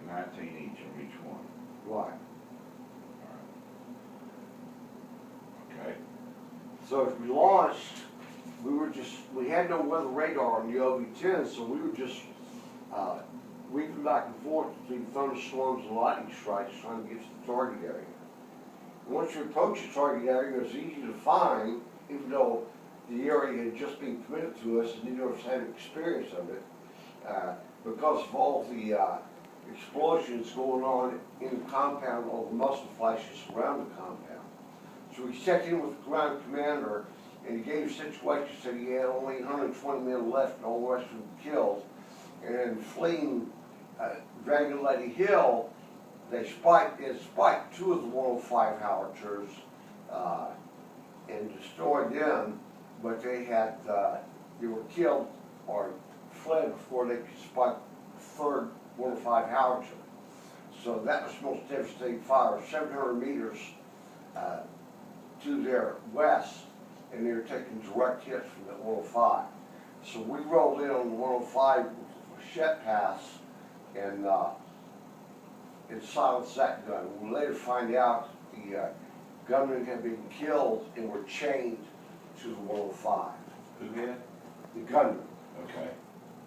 19 each of each one. Right. Okay. So as we launched, we had no weather radar on the OV-10, so we were just weaving back and forth between thunderstorms and lightning strikes trying to get to the target area. Once you approach the target area, it was easy to find, even though the area had just been committed to us and neither of us had experience of it, because of all the explosions going on in the compound, all the muzzle flashes around the compound. So we checked in with the ground commander, and he gave a situation, said he had only 120 men left and all the rest of them killed. And fleeing Dragon Lady Hill, they spiked two of the 105 howitzers and destroyed them, but they were killed or fled before they could spike the third 105 howitzer. So that was the most devastating fire, 700 meters to their west, and they were taking direct hits from the 105. So we rolled in on the 105 Shet Pass and silenced that gun. We later find out the gunmen had been killed and were chained to the 105. Who did? The gunmen. Okay.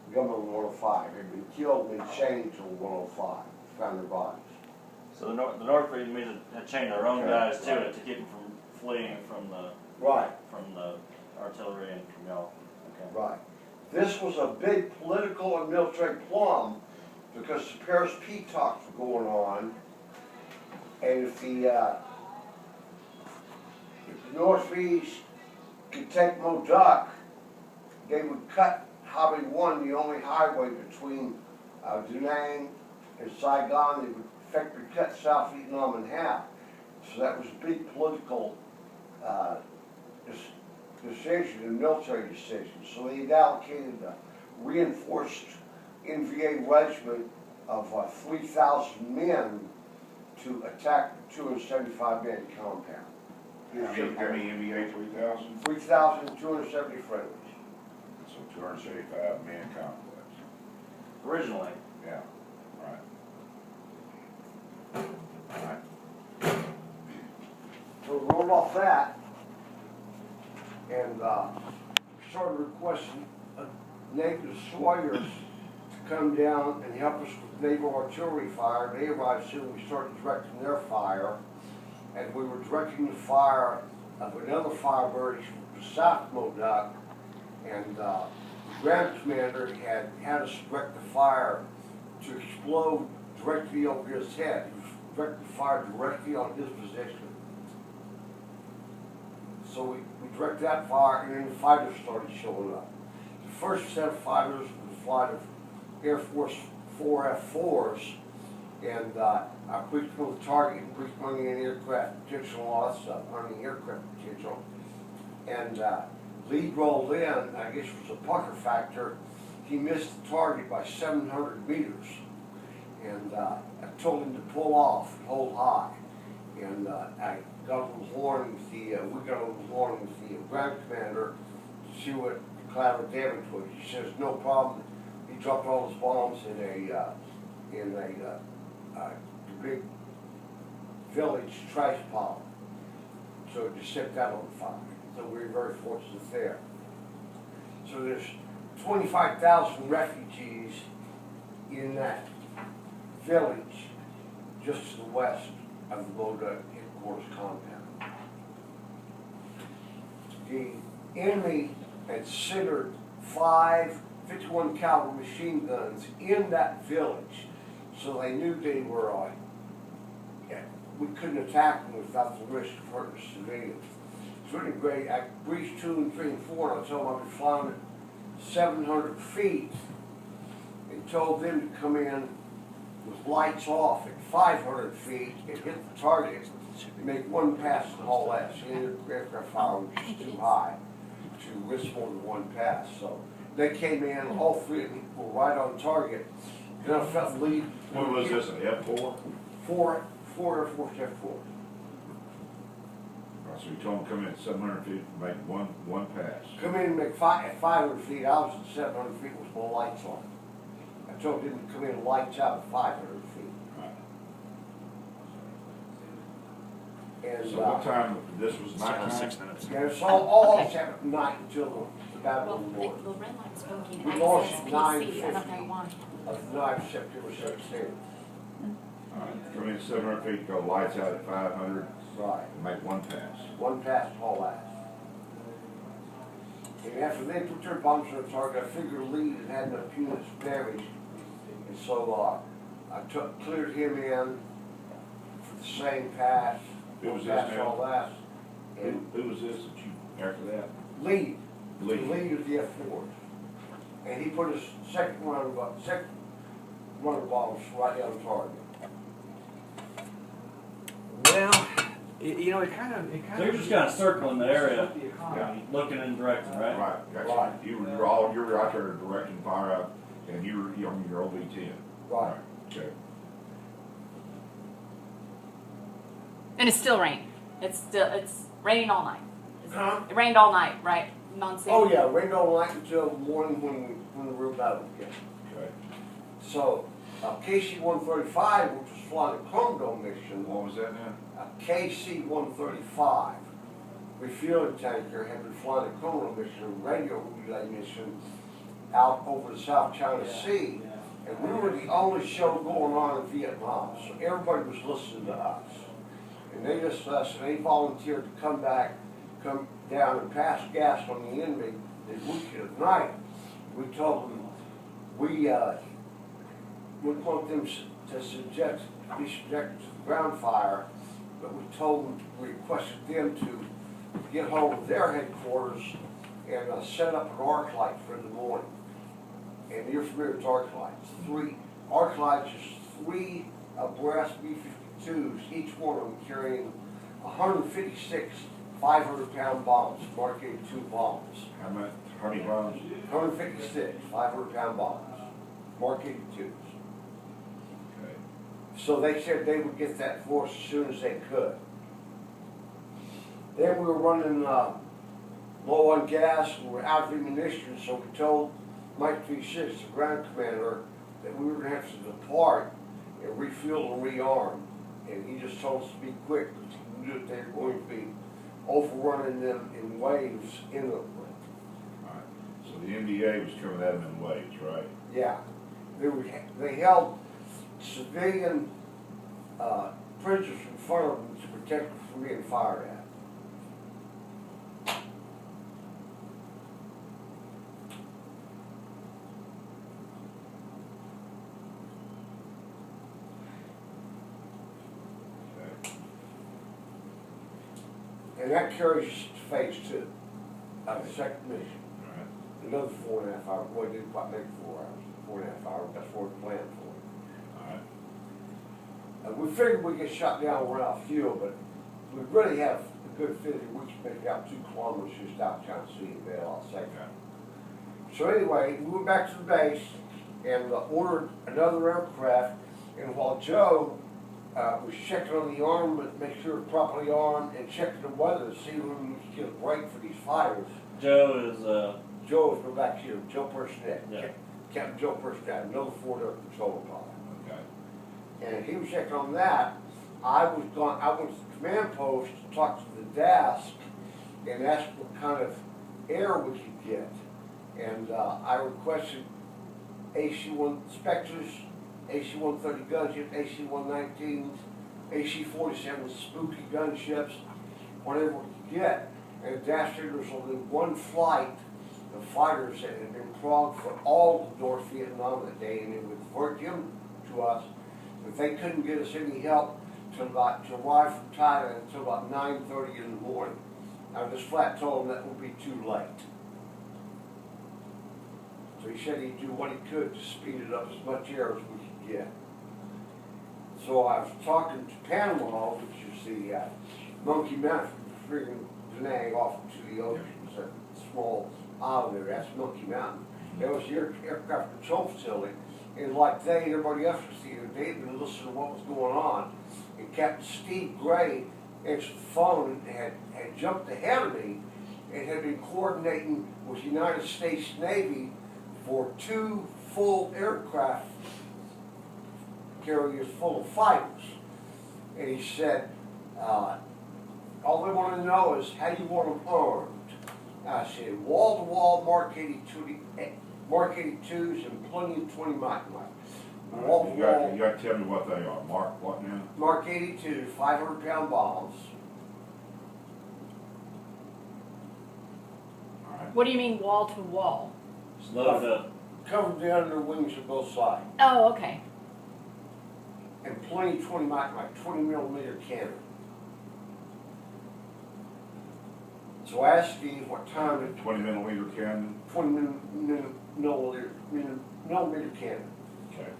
The gunmen on the 105 had been killed and chained to the 105. Found their bodies. So the North Vietnamese had chained their own Okay. guys to it to keep them from fleeing from the Right. artillery and from y'all. Okay. Right. This was a big political and military plum because the Paris peace talks were going on, and if the North Vietnamese could take Moduc, they would cut Highway 1, the only highway between Da Nang and Saigon. They would effectively cut South Vietnam in half. So that was a big political decision, a military decision. So they had allocated a reinforced NVA regiment of 3,000 men to attack the 275-man compound. How many NBA 3,000? 3,270 friendlies. So 275 man complex. Originally. Yeah. Right. So we rolled off that and started requesting naval destroyers to come down and help us with naval artillery fire. They arrived soon. We started directing their fire, and we were directing the fire of another Firebird from South Modoc, and the ground commander had us direct the fire to explode directly over his head. He was directing the fire directly on his position. So we directed that fire, and then the fighters started showing up. The first set of fighters was the flight of Air Force 4 F4s, and I briefed them on the target, and briefed them on the aircraft potential, and all that stuff, on the aircraft potential. And lead rolled in, I guess it was a pucker factor. He missed the target by 700 meters. And I told him to pull off and hold high. And I got on the horn with we got on the horn with the ground commander to see what the collateral damage was. He says, no problem. He dropped all his bombs in a big village trash pile. So it just set that on fire. So we were very fortunate there. So there's 25,000 refugees in that village just to the west of the Modoc headquarters compound. The enemy had centered 5 51 caliber machine guns in that village, so they knew they were we couldn't attack them without the risk of hurting civilians. It's really great. I breached 2 and 3 and 4, and I told them I'd be flying at 700 feet, and told them to come in with lights off at 500 feet and hit the target, make one pass and haul ass. The aircraft fire was just too high to risk more than one pass. So they came in, all 3 of them were right on target. And I felt the lead. What was this, an F4? 4 Air Force F4. Right, so you told them to come in at 700 feet and make one pass. Come in and make at 500 feet. I was at 700 feet with my lights on. told him to come in and lights out at 500 feet. And, So what time, this was nighttime? 6 minutes. yeah, it's all this happened at night until about Well, the the morning red light's blinking, We and lost it says at PC, I 9:50. don't know why. of night, September 16th. Alright, come in 700 feet, go lights out at 500, Right. and make one pass. One pass all that. And after they put their bombs on the target, I figured Lee had enough units damaged. And so, I cleared him in for the same pass. Who was one this pass, now? all that. Who, And who was this that you, after that? Lee, Lee. the lead of the F4. And he put his second one of the bombs right down the target. Well, you know, it kind of. So you're just kind of circling the area, The economy. looking and directing, right? Right, gotcha. Right. You were out there directing fire out, and you were on your OV-10. Right. Okay. And it's still raining. It's raining all night. Huh? It rained all night, right? Non-stop. Oh, yeah, rained all night until morning when the real battle began. Okay. So, KC-135, which was flying a Chrome Dome mission, What was that now? KC-135 refueling tanker had been flying a Chrome Dome mission, a radio relay mission, out over the South China Sea. And we were the only show going on in Vietnam, so everybody was listening to us. And they listened to us, and they volunteered to come down and pass gas on the enemy the weekend at night. We told them we want them to be subjected to the ground fire, but we told them, we requested them to get hold of their headquarters and set up an arc light for the morning. And you're familiar with arc lights. Arc lights is 3 brass B-52s, each one of them carrying 156 500-pound bombs, Mark 82 bombs. How many bombs? 156 500-pound bombs, Mark 82s. Okay. So they said they would get that for us as soon as they could. Then we were running low on gas, we were out of ammunition, so we told Mike 36, the ground commander, that we were going to have to depart and refuel and rearm. And he just told us to be quick, because he knew that they were going to be overrunning them in waves inland. Alright. So the NDA was coming at them in waves, right? Yeah, they held civilian prisoners in front of them to protect them from being fired at. Okay. And that carries us to phase 2 of the second mission. Alright. Another 4.5 hours. Boy, it didn't quite make 4 hours. 4.5 hours. That's what we planned for. Alright. We figured we'd get shot down and run out of fuel, but we really have a good feeling we can make out 2 kilometers just out China Sea and bail out safe. Okay. So anyway, we went back to the base and ordered another aircraft. And while Joe was checking on the armament, make sure it's properly armed, and checking the weather to see when we could get a break for these fighters, Joe is, Joe was back here, Joe Personnette. Yeah. Captain Joe Personnette, another Fort Control pilot. Okay. And he was checking on that. I went to the command post to talk to the desk and ask what kind of air we could get. And I requested AC-1 Spectres, AC-130 gunship, AC-119s, AC-47 spooky gunships, whatever we could get. And the desk said there was only one flight of fighters that had been clogged for all of North Vietnam that day, and it would divert them to us. If they couldn't get us any help to arrive from Thailand until about 9:30 in the morning. I just flat told him that would be too late. So he said he'd do what he could to speed it up as much air as we could get. So I was talking to Panama, which is the Monkey Mountain from freaking Da Nang off into the ocean. It's a small island there, that's Monkey Mountain. There was the aircraft control facility, and like everybody else was here, they'd been listening to what was going on. And Captain Steve Gray answered the phone and had jumped ahead of me and had been coordinating with the United States Navy for 2 full aircraft carriers full of fighters. And he said, all they want to know is how you want them armed. I said, wall to wall Mark 82s and plenty of 20 Mike. Wall to You got wall to tell me what they are. Mark, what now? Mark 82, 500-pound bombs. All right. What do you mean wall to wall? It's loaded up. Covered the under wings on both sides. Oh, okay. And plenty of 20 Mike, 20 millimeter cannon. So I asked Steve what time it 20 millimeter cannon. 20 millimeter cannon. Okay.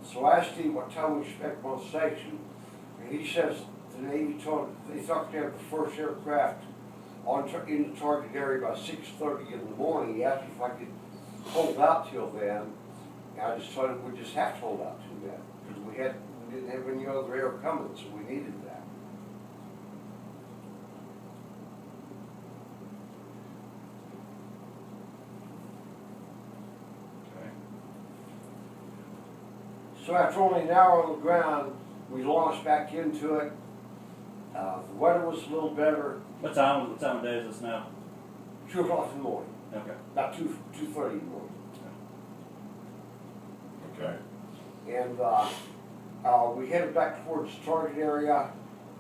So I asked Steve what time we expect him on station, and he says the Navy told they thought they had the first aircraft in the target area by 6:30 in the morning. He asked me if I could hold out till then, and I just told him we just have to hold out till then because we didn't have any other air coming, so we needed that. Okay. So after only an hour on the ground, we launched back into it. The weather was a little better. What time of day is this now? 2 o'clock in the morning, Okay. about 2:30 in the morning. Okay. And we headed back towards the target area,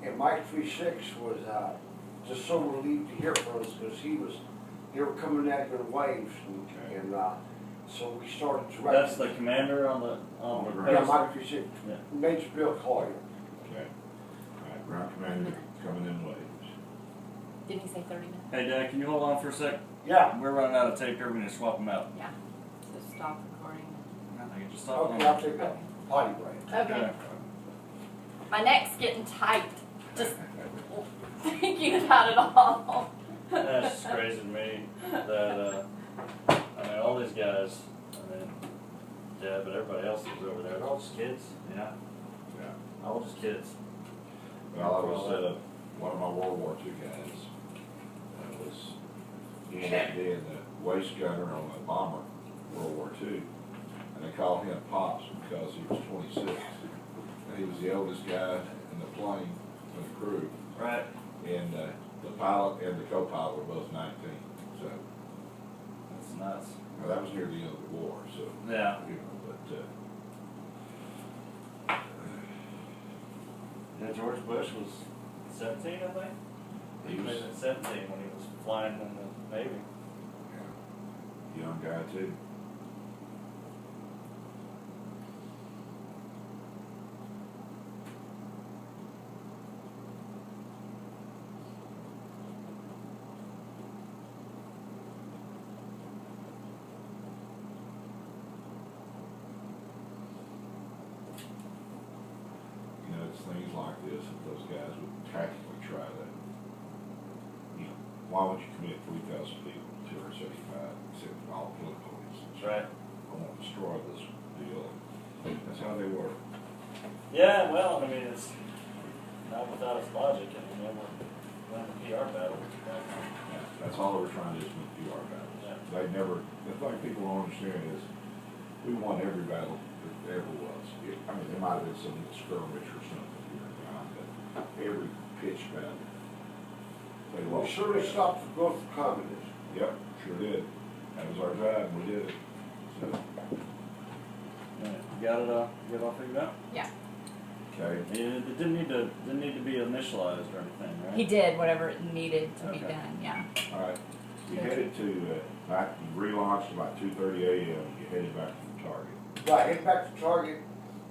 and Mike 36 was just so relieved to hear from us because they were coming at him in waves, Okay. and so we started to. That's the commander on the Yeah, post? Mike 36, Yeah. Major Bill Collier. Okay. All right. Ground commander coming in waves. Didn't he say 30 minutes? Hey, Dad, can you hold on for a sec? Yeah. We're running out of tape here. We need to swap them out. Yeah. Just stop recording. I can just stop Okay, I'll take a potty break. Okay. My neck's getting tight. Just thinking about it all. That's just crazy to me that, I mean, all these guys, I mean, yeah, but everybody else is over there. They're all just kids, yeah. Yeah. All just kids. Well, I was one of my World War II guys. He ended up being the waist gunner on a bomber, World War II. And they called him Pops because he was 26. And he was the oldest guy in the plane, in the crew. Right. And the pilot and the co-pilot were both 19. So, That's nuts. well, that was near the end of the war. So, Yeah. you know, Yeah, George Bush was 17, I think. He He was- was at 17 when he was flying in the Navy. yeah, young guy too. You know, it's things like this that those guys would tactically try to, you know, why would you commit 3,000 people to 275, except for all political reasons? Right. I want to destroy this deal. That's how they work. Yeah, well, I mean, it's not without its logic. I mean, we're running the PR battle. Yeah, that's all they were trying to do is win PR battles. Yeah. They never, the thing people don't understand is, we won every battle that there ever was. I mean, there might have been some skirmish or something here and there, but every pitch battle, they We lost. certainly stopped the growth of communism. Yep, sure did. That was our job, and we did it. So, Yeah. You got it all figured out? Yeah. okay, It didn't need to be initialized or anything, right? He did whatever it needed to be Okay. done, yeah. all right. We headed to, back, you relaunched about 2:30 a.m., you headed back to the target. Right, head back to target,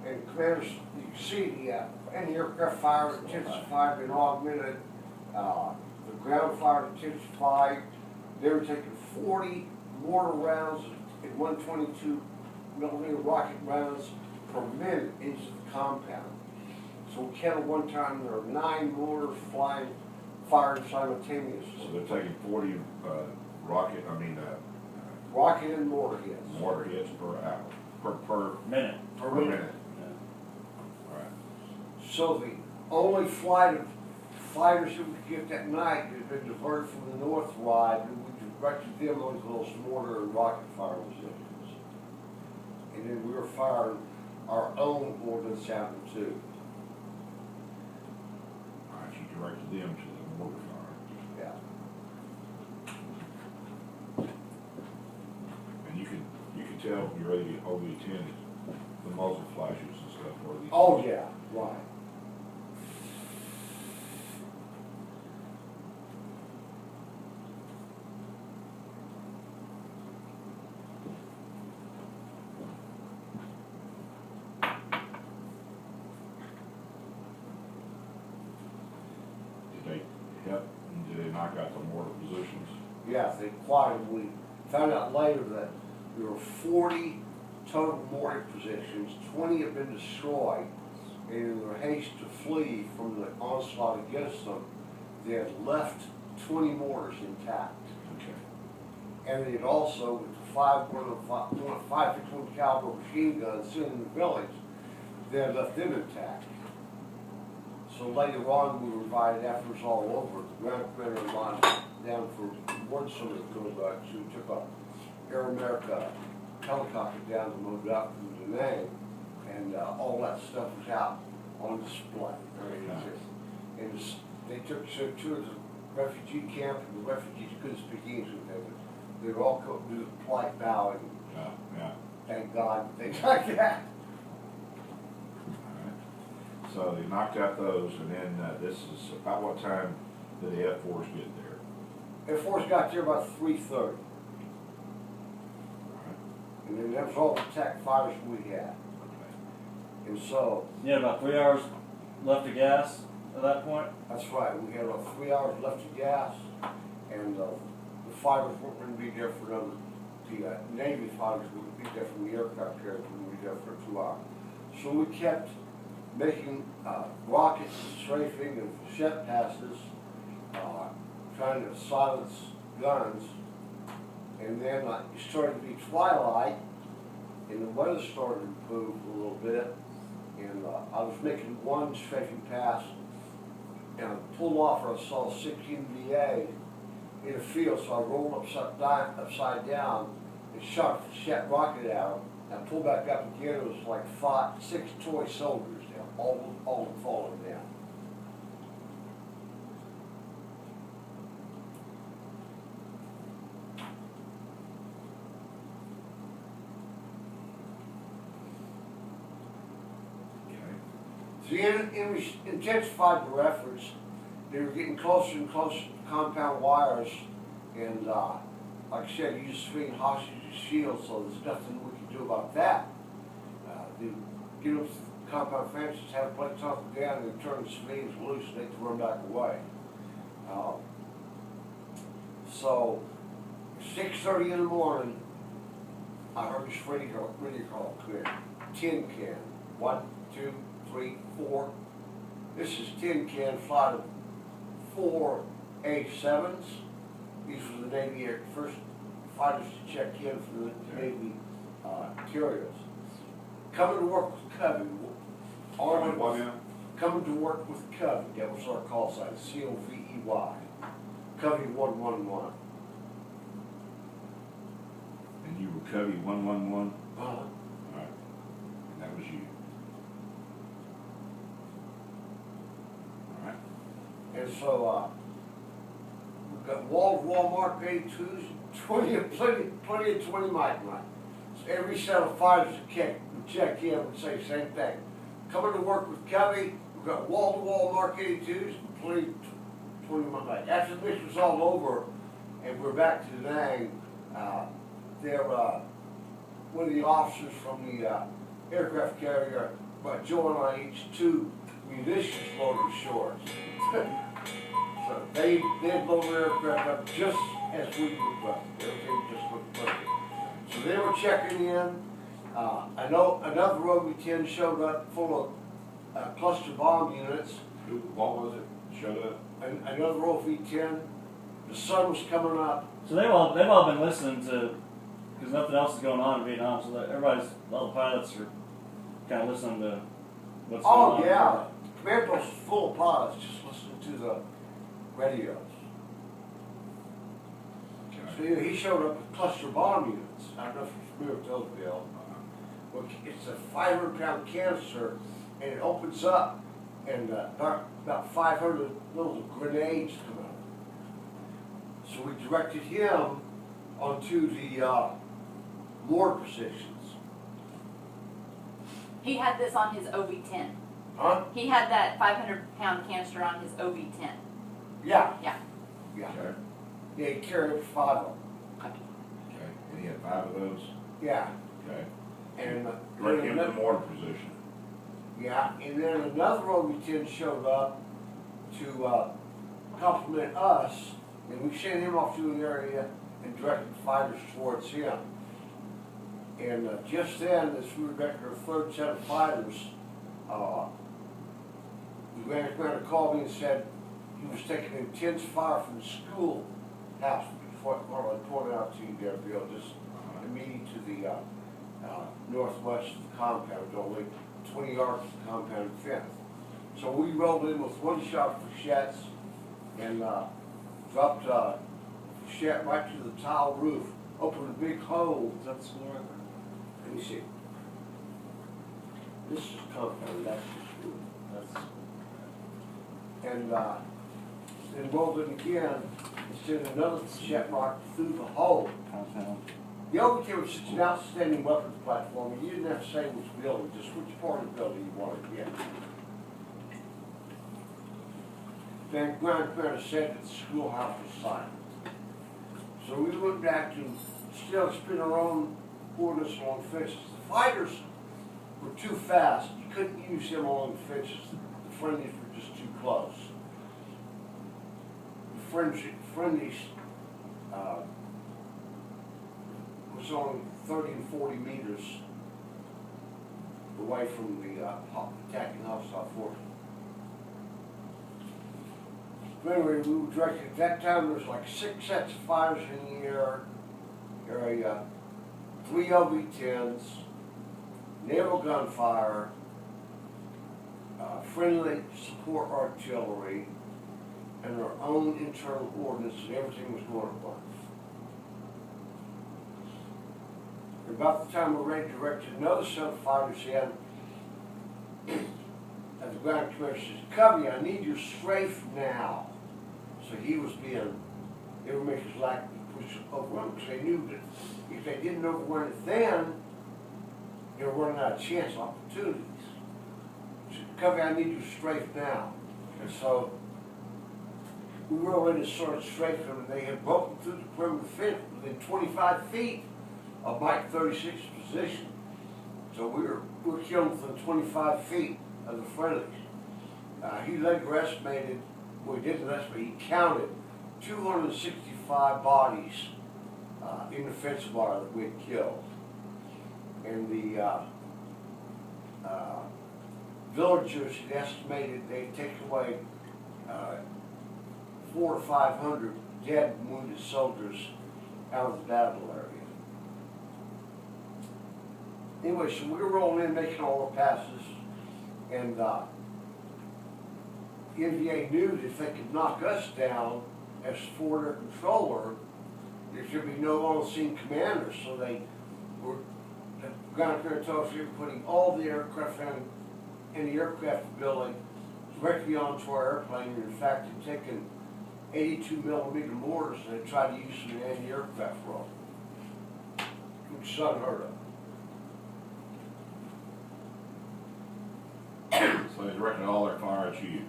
and commanders, you can see the anti-aircraft fire intensified and augmented, the ground fire intensified. They were taking 40 mortar rounds and 122 millimeter rocket rounds per minute into the compound. So we counted one time, there were 9 mortars firing simultaneously. So they're taking 40 Rocket and mortar hits. mortar hits per hour, per Minute. minute. Yeah. All right. So the only flight of fighters who could get that night has been diverted from the north ride, and we directed them on those mortar and rocket fire was in. and then we were firing our own ordnance out too. All right, you directed them to the mortar fire. Yeah. And you can tell when you're ready to OV10, the muzzle flashes and stuff where these. Oh, yeah, right. Did they help, and did they knock out the mortar positions? Yeah, they quieted. We found out later that there were 40 total mortar positions, 20 have been destroyed, and in their haste to flee from the onslaught against them, they had left 20 mortars intact. Okay. And they had also, with the 5.51 caliber machine guns in the village, they had left them intact. So later on, we were invited after it was all over, the ground commander and I down for word summit we took a Air America helicopter down to Modoc from Da Nang, and all that stuff was out on display. I mean, they took two of the refugee camp, and the refugees couldn't speak English with them. They were all do the polite bowing, Yeah. thank God, things like that. Alright, so they knocked out those, and then this is about what time did the F Force get there? Air Force got there about 3:30, Alright, and then that was all the attack fighters we had. okay. And so, You had about 3 hours left of gas at that point? that's right, we had about 3 hours left of gas, and the fighters weren't going to be there for another, the Navy fighters wouldn't be there from the aircraft carriers, wouldn't be there for 2 hours. So we kept making rockets, strafing, and flechette passes, trying to silence guns, and then it started to be twilight, and the weather started to improve a little bit, and I was making one strafing pass, and I pulled off where I saw 16 VA in a field, so I rolled upside down and shot a flechette rocket at him. I pulled back up again, it was like 6 toy soldiers down, all falling down. Okay. So the enemy intensified their efforts. They were getting closer and closer to compound wires, and like I said, you used swing hostages as shields, so there's nothing we can do about that. They get up to the compound fences, have a plate top down, and turn the swings loose, and they can run back away. So 6:30 in the morning, I heard this radio call clear. Tin can, 1, 2, 3, 4. This is tin can flight of 4 A-7s. These were the Navy first fighters to check in for the Navy carriers. Coming to work with Covey. What now? Coming to work with Covey. That was our call sign, C-O-V-E-Y. Covey 111. And you were Covey 111? Uh-huh. Alright, and that was you. Alright, And so, we've got wall-to-wall Mark 82s, plenty of 20 micron. So every set of fighters that check in would say the same thing. Coming to work with Covey, we've got wall-to-wall Mark 82s, plenty 20 micron. After the mission was all over, and we're back to Da Nang, one of the officers from the aircraft carrier brought Joe and I each 2 munitions loaded shorts. So they load their aircraft up just as we would run. Everything just looked perfect. So they were checking in. I know another OV-10 showed up full of cluster bomb units. what was it? Showed up? And another OV-10. The sun was coming up. So they've all been listening to, because nothing else is going on in Vietnam, so that all the pilots are kind of listening to what's going on. Oh yeah, command post was full of pilots just listening to the radios. So he showed up with cluster bomb units. I don't know if you're familiar with those, Bill. it's a 500-pound canister, and it opens up, and about 500 little grenades come out. So we directed him onto the mortar positions. He had this on his OV-10. Huh? He had that 500-pound canister on his OV-10. Yeah. Yeah. Yeah. Okay, Yeah, he carried 5 of them. okay, and he had 5 of those, Yeah. okay. And Direct him to the mortar position. yeah, and then another OV-10 showed up to compliment us, and we sent him off to an area and directed fighters towards him. And just then, as we were directing our third set of fighters, the Grand Commander called me and said he was taking intense fire from the schoolhouse, what I pointed out to you there, Bill, just immediate to the northwest of the compound, only 20 yards from the compound fence. So we rolled in with one shot for Flechettes and dropped Flechette right to the tile roof, opened a big hole. Is that the school right Let me see. This is compound, that's the school. there? That's, And then rolled in again and sent another Flechette mark through the hole. compound. The OV-10 was such an outstanding weapons platform, and you didn't have to say which building, just which part of the building you wanted to get. Then Grand Commander said that the schoolhouse was silent. So we went back to still spin our own ordnance along fences. The fighters were too fast. You couldn't use them along the fences. The friendlies were just too close. The friendlies was only 30 and 40 meters away from the attacking hostile force. But anyway, we were directed, at that time there was like 6 sets of fighters in the area, 3 OV-10s, naval gunfire, friendly support artillery, and our own internal ordnance, and everything was going at once. About the time we're ready to direct another set of fighters in, as the Grand Commander says, Covey, I need your strafe now. So he was being, everybody was like, push overrun, because they knew that if they didn't overrun it then, they were running out of chance, opportunities. So Covey, I need your strafe now. And so we rolled in and started strafing them, and they had broken through the perimeter fence within 25 feet of Mike 36's position. So we were killed within 25 feet of the friendlies. He later estimated, well, he didn't estimate, he counted 265 bodies in the fence bar that we had killed. And the villagers had estimated they'd taken away 400 to 500 dead and wounded soldiers out of the battle area. Anyway, so we were rolling in, making all the passes, and the NVA knew that if they could knock us down as forward air controller, there should be no on-scene commander. So they were, the ground crew told us they were putting all the aircraft in the aircraft building directly onto our airplane, and in fact, had taken 82mm mortars and they tried to use them in anti-aircraft role, which is unheard of. So they directed all their fire at you.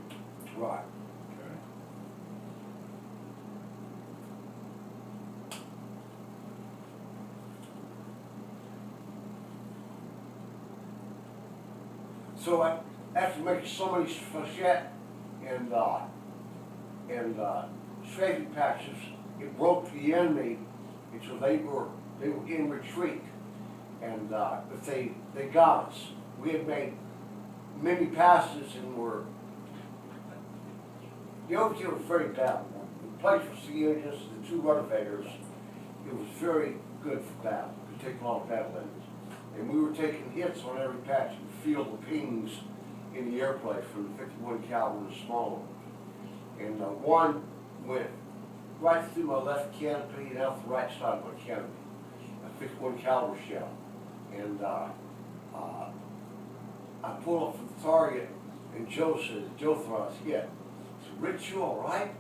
Right. Okay. So after making so many Flechette and strafing patches, it broke the enemy, and so they were in retreat, and but they got us. We had made many passes and were, the OV-10 was very bad. The place was the Unions, the 2 renovators. It was very good for battle. It could take a lot of battle enemies. And we were taking hits on every patch and feel the pings in the airplane from the 51 caliber and the smaller ones. And one went right through my left canopy and out the right side of my canopy, a 51 caliber shell. And I pull up from the target, and Joe thought I was hit. I said, Rich, you all right?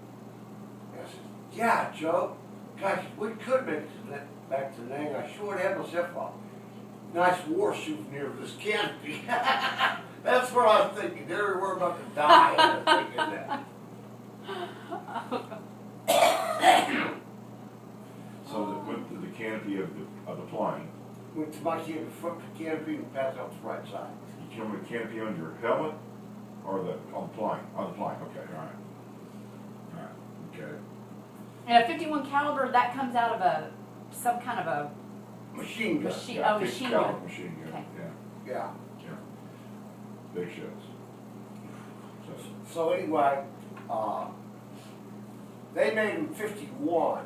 And I said, yeah, Joe. Gosh, we could make it back to Nang. I sure would have myself a nice war souvenir of this canopy. That's what I was thinking. They were about to die. I was thinking that. So that went to the canopy of the plane. Went to my canopy, front canopy, and passed out the right side. You come with the canopy on your helmet or on the plane? On the plane, okay, all right. All right, okay. And a 51 caliber, that comes out of some kind of a Machine gun. machine. Yeah, Oh, big machine caliber gun. Machine gun, Okay. yeah, Yeah. big shots. So, So anyway, they made him 51.